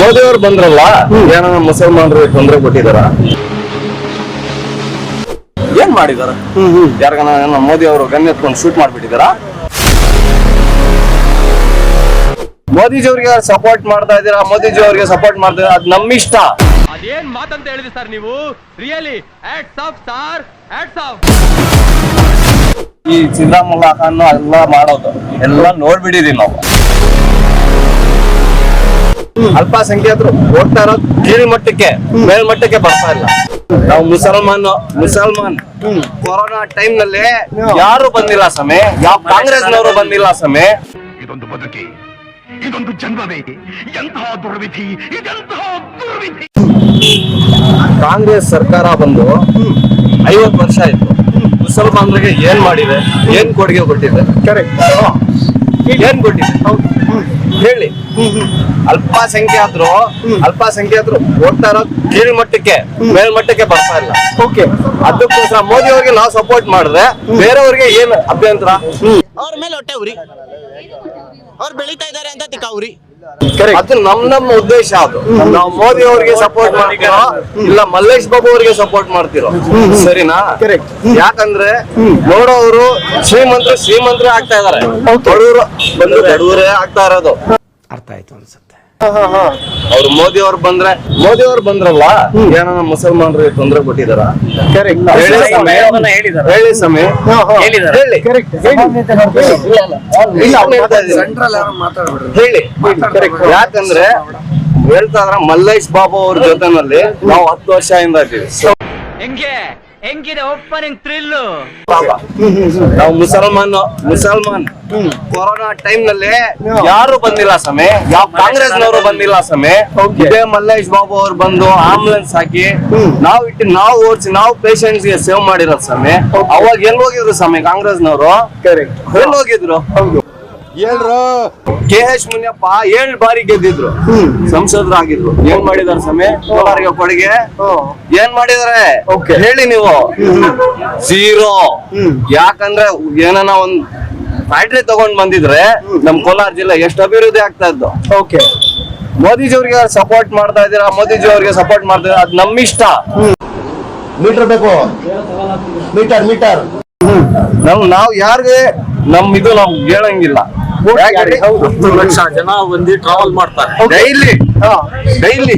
ಮೋದಿ ಅವರು ಬಂದ್ರಲ್ಲ, ಏನೋ ಮುಸಲ್ಮಾನರಿಗೆ ತೊಂದರೆ ಕೊಟ್ಟಿದಾರ? ಏನ್ ಮಾಡಿದಾರ? ಯಾರಿಗಾನ ಮೋದಿ ಅವರು ಗನ್ ಎತ್ಕೊಂಡು ಶೂಟ್ ಮಾಡ್ಬಿಟ್ಟಿದಾರ? ಮೋದಿಜಿ ಅವ್ರಿಗೆ ಸಪೋರ್ಟ್ ಮಾಡ್ತಾ ಇದ್ದೀರಾ, ಮೋದಿಜಿ ಅವ್ರಿಗೆ ಸಪೋರ್ಟ್ ಮಾಡ್ತಾ ಅದ್ ನಮ್ಮ ಇಷ್ಟ. ಅದೇನ್ ಮಾತಂತ ಹೇಳಿದ್ರಿ ಸರ್ ನೀವು? Really hats off sir, hats off. ಈ ಸಿದ್ದರಾಮಯ್ಯ ಖಾನ್ ಎಲ್ಲ ಮಾಡೋದು ಎಲ್ಲ ನೋಡ್ಬಿಟ್ಟಿದೀವಿ ನಾವು. ಅಲ್ಪಸಂಖ್ಯಾತರು ಓಡ್ತಾ ಇರೋದು ಕೀಳ್ಮಟ್ಟಕ್ಕೆ, ಮೇಲ್ಮಟ್ಟಕ್ಕೆ ಬರ್ತಾ ಇಲ್ಲ. ನಾವು ಮುಸಲ್ಮಾನ್ ಕೊರೋನಾ ಟೈಮ್ ನಲ್ಲಿ ಯಾರು ಬಂದಿಲ್ಲ ಸಮಯ, ಯಾವ ಕಾಂಗ್ರೆಸ್ನವರು ಬಂದಿಲ್ಲ ಸಮಯ. ಇದೊಂದು ಬದುಕಿ, ಇದೊಂದು ಜನ್ಮವೇ, ಎಂತಹ ದುರ್ವಿಧಿ, ಇದೆಂತಹ ದುರ್ವಿಧಿ. ಕಾಂಗ್ರೆಸ್ ಸರ್ಕಾರ ಬಂದು 50 ವರ್ಷ ಆಯ್ತು. ಮುಸಲ್ಮಾನರಿಗೆ ಏನ್ ಮಾಡಿದೆ, ಏನ್ ಕೊಡುಗೆ ಕೊಟ್ಟಿದೆ? ಕರೆಕ್ಟ್, ಏನ್ ಕೊಟ್ಟಿದೆ ಹೇಳಿ. ಅಲ್ಪಸಂಖ್ಯಾತರು ಓಡ್ತಾ ಇರೋದು ಕೀಳ್ಮಟ್ಟಕ್ಕೆ, ಮೇಲ್ಮಟ್ಟಕ್ಕೆ ಬರ್ತಾ ಇಲ್ಲ. ಓಕೆ, ಅದಕ್ಕೋಸ್ಕರ ಮೋದಿ ಅವ್ರಿಗೆ ನಾವು ಸಪೋರ್ಟ್ ಮಾಡಿದ್ರೆ ಬೇರೆಯವ್ರಿಗೆ ಏನ್ ಅಭ್ಯಂತರ? ಅವ್ರ ಮೇಲೆ ಹೊಟ್ಟೆ ಉರಿ, ಅವ್ರು ಬೆಳೀತಾ ಇದಾರೆ ಅಂತ ತಿಕ್ಕಾವ್ರಿ. ಅದು ನಮ್ಮ ಉದ್ದೇಶ. ಅದು ನಾವು ಮೋದಿ ಅವರಿಗೆ ಸಪೋರ್ಟ್ ಮಾಡ್ತಿರೋ ಇಲ್ಲ ಮಲ್ಲೇಶ್ ಬಾಬು ಅವರಿಗೆ ಸಪೋರ್ಟ್ ಮಾಡ್ತಿರೋ? ಸರಿನಾ? ಯಾಕಂದ್ರೆ ನೋಡೋರು ಶ್ರೀಮಂತರು ಆಗ್ತಾ ಇದಾರೆ, ಬಡವರು ಬಂದು ಬಡವರೇ ಆಗ್ತಾ ಇರೋದು. ಅರ್ಥ ಆಯ್ತು ಅನ್ಸುತ್ತೆ. ಅವ್ರು ಮೋದಿ ಅವ್ರು ಬಂದ್ರಲ್ಲ, ಏನೋ ಮುಸಲ್ಮಾನರಿಗೆ ತೊಂದರೆ ಕೊಟ್ಟಿದಾರ? ಹೇಳಿ ಸಮಯ, ಹೇಳಿ. ಯಾಕಂದ್ರೆ ಹೇಳ್ತಾ ಇದ್ರ ಮಲ್ಲೇಶ್ ಬಾಬು ಅವ್ರ ಜೊತೆನಲ್ಲಿ ನಾವು 10 ವರ್ಷದಿಂದ ಇದ್ದೀವಿ. ಹೆಂಗಿದೆ ಓಪನಿಂಗ್ ಥ್ರಿಲ್ಲು? ನಾವು ಮುಸಲ್ಮಾನ್ ಕೊರೋನಾ ಟೈಮ್ ನಲ್ಲಿ ಯಾರು ಬಂದಿಲ್ಲ ಸಮಯ, ಯಾವ ಕಾಂಗ್ರೆಸ್ನವರು ಬಂದಿಲ್ಲ ಸಮಯ. ಇದೇ ಮಲ್ಲೇಶ್ ಬಾಬು ಅವ್ರು ಬಂದು ಆಂಬುಲೆನ್ಸ್ ಹಾಕಿ ನಾವು ಓಡಿಸಿ ನಾವು ಪೇಷಂಟ್ಸ್ ಗೆ ಸೇವ್ ಮಾಡಿರೋ ಸಮಯ. ಅವಾಗ ಎಲ್ಲಿ ಹೋಗಿದ್ರು ಸಮಯ ಕಾಂಗ್ರೆಸ್ನವರು? ಎಲ್ಲಿ ಹೋಗಿದ್ರು? KH ಮುನಿಯಪ್ಪ 7 ಬಾರಿ ಗೆದ್ದಿದ್ರು, ಸಂಸದರಾಗಿದ್ರು. ಏನ್ ಮಾಡಿದಾರೆ ಸಮಯ? ಕೋಲಾರಿಗೆ ಕೊಡುಗೆ ಏನ್ ಮಾಡಿದಾರೆ ಹೇಳಿ ನೀವು? ಝೀರೋ. ಯಾಕಂದ್ರೆ ಏನನ ಒಂದ್ ಫ್ಯಾಕ್ಟ್ರಿ ತಗೊಂಡ್ ಬಂದಿದ್ರೆ ನಮ್ ಕೋಲಾರ ಜಿಲ್ಲೆ ಎಷ್ಟು ಅಭಿವೃದ್ಧಿ ಆಗ್ತಾ ಇದ್ದು. ಓಕೆ, ಮೋದಿಜಿ ಅವ್ರಿಗೆ ಸಪೋರ್ಟ್ ಮಾಡ್ತಾ ಇದ್ದೀರಾ, ಮೋದಿಜಿ ಅವ್ರಿಗೆ ಸಪೋರ್ಟ್ ಮಾಡ್ತಾ ಇದ್ದೀರಾ, ಅದ್ ನಮ್ಮ ಇಷ್ಟ. ಮೀಟರ್ ಬೇಕು, ಮೀಟರ್ ನಾವು ಯಾರಿಗೆ ನಾವು ಹೇಳಂಗಿಲ್ಲ. 10 ಲಕ್ಷ ಜನ ಬಂದು ಟ್ರಾವೆಲ್ ಮಾಡ್ತಾರೆ ಡೈಲಿ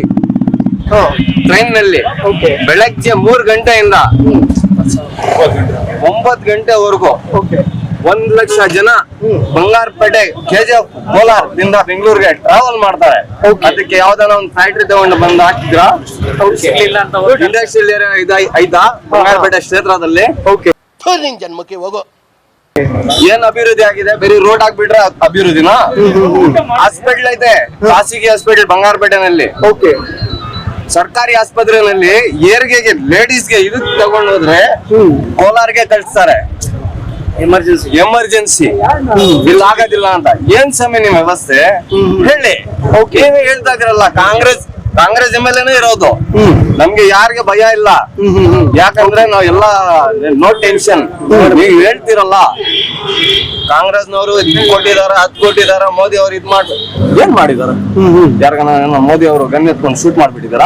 ಟ್ರೈನ್ ನಲ್ಲಿ. ಬೆಳಗ್ಗೆ 3 ಗಂಟೆಯಿಂದ 9 ಗಂಟೆವರೆಗೂ 1 ಲಕ್ಷ ಜನ ಬಂಗಾರಪೇಟೆ KGF ಕೋಲಾರದಿಂದ ಬೆಂಗಳೂರಿಗೆ ಟ್ರಾವೆಲ್ ಮಾಡ್ತಾರೆ. ಅದಕ್ಕೆ ಯಾವ್ದಾನ ಒಂದು ಫ್ಯಾಕ್ಟ್ರಿ ತಗೊಂಡು ಬಂದು ಹಾಕಿದ್ರ? ಇಂಡಸ್ಟ್ರಿಯಲ್ ಏರಿಯಾ ಐತಾ ಬಂಗಾರಪೇಟೆ ಕ್ಷೇತ್ರದಲ್ಲಿ? ಜನ್ಮಕ್ಕೆ ಹೋಗೋ. ಏನ್ ಅಭಿವೃದ್ಧಿ ಆಗಿದೆ? ಬರೀ ರೋಡ್ ಹಾಕ್ಬಿಟ್ರೆ ಅಭಿವೃದ್ಧಿನಾ? ಹಾಸ್ಪಿಟಲ್ ಐತೆ, ಖಾಸಗಿ ಹಾಸ್ಪಿಟಲ್ ಬಂಗಾರಪೇಟೆನಲ್ಲಿ. ಸರ್ಕಾರಿ ಆಸ್ಪತ್ರೆಯಲ್ಲಿ ಏರ್ಗೆಗೆ ಲೇಡೀಸ್ಗೆ ಇದಕ್ ತಗೊಂಡ್ ಹೋದ್ರೆ ಕೋಲಾರ್ಗೆ ಕಳಿಸ್ತಾರೆ ಎಮರ್ಜೆನ್ಸಿ ಇಲ್ಲಿ ಆಗೋದಿಲ್ಲ ಅಂತ. ಏನ್ ಸಮಯ ನಿಮ್ ವ್ಯವಸ್ಥೆ ಹೇಳಿ. ನೀವೇ ಹೇಳ್ತಾ ಇದ್ರಲ್ಲ ಕಾಂಗ್ರೆಸ್ MLA ಇರೋದು, ನಮ್ಗೆ ಯಾರಿಗೆ ಭಯ ಇಲ್ಲ. ಯಾಕಂದ್ರೆ ನಾವ್ ಎಲ್ಲ ನೋ ಟೆನ್ಷನ್. ನೀವು ಹೇಳ್ತಿರಲ್ಲ ಕಾಂಗ್ರೆಸ್ನವರು 10 ಕೊಟ್ಟಿದಾರ, ಮೋದಿ ಅವ್ರು ಏನ್ ಮಾಡಿದಾರ? ಯಾರಿಗಾನ ಮೋದಿ ಅವರು ಗನ್ ಎತ್ಕೊಂಡು ಶೂಟ್ ಮಾಡ್ಬಿಟ್ಟಿದಾರ?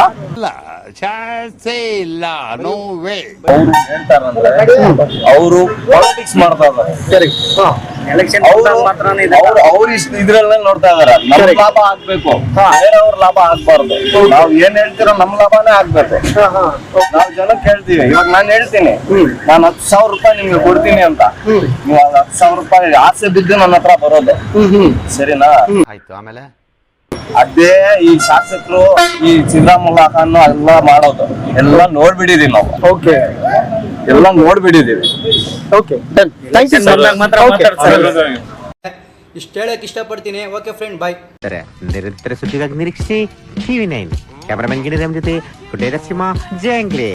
ಅವರು ಪಾಲಿಟಿಕ್ಸ್ ಮಾಡ್ತಾ ಇದಾರೆ. ಅವ್ರು ಇದ್ರಲ್ಲೇ ನೋಡ್ತಾ ಇದಾರೆ. ನಮ್ ಲಾಭ ಆಗ್ಬೇಕು, ಬೇರೆಯವ್ರ ಲಾಭ ಆಗ್ಬಾರ್ದು. ನಾವ್ ಏನ್ ಹೇಳ್ತಿರೋ ನಮ್ ಲಾಭನೇ ಆಗ್ಬೇಕು. ನಾವ್ ಜನಕ್ಕೆ ಹೇಳ್ತೀವಿ. ಇವಾಗ ನಾನ್ ಹೇಳ್ತೀನಿ, ನಾನು 10,000 ರೂಪಾಯಿ ನಿಮ್ಗೆ ಕೊಡ್ತೀನಿ ಅಂತ. ನೀವು 10,000 ರೂಪಾಯಿ ಆಸೆ ಬಿದ್ದು ನನ್ನ ಹತ್ರ ಬರೋದು, ಸರಿನಾ? ಆಯ್ತು, ಆಮೇಲೆ ಅದೇ ಈ ಶಾಸಕರು ಈ ಸಿದ್ದರಾಮಯ್ಯ ಖಾನ್ ಎಲ್ಲ ಮಾಡೋದು ಎಲ್ಲ ನೋಡ್ಬಿಟ್ಟಿದೀವಿ ನಾವು. ಎಲ್ಲ ನೋಡ್ಬಿಟ್ಟಿದೀವಿ. ಇಷ್ಟು ಹೇಳಕ್ ಇಷ್ಟಪಡ್ತೀನಿ. ಓಕೆ ಫ್ರೆಂಡ್, ಬಾಯ್. ನಿರಂತರ ಸುದ್ದಿಗಾಗಿ ನಿರೀಕ್ಷಿಸಿ TV9. ಕ್ಯಾಮರಾಮನ್ ಗಿರಿರಾಮ್ ಜೊತೆ ಕುಟೇರ ಸಿಂಹ ಜಂಗ್ಲಿ.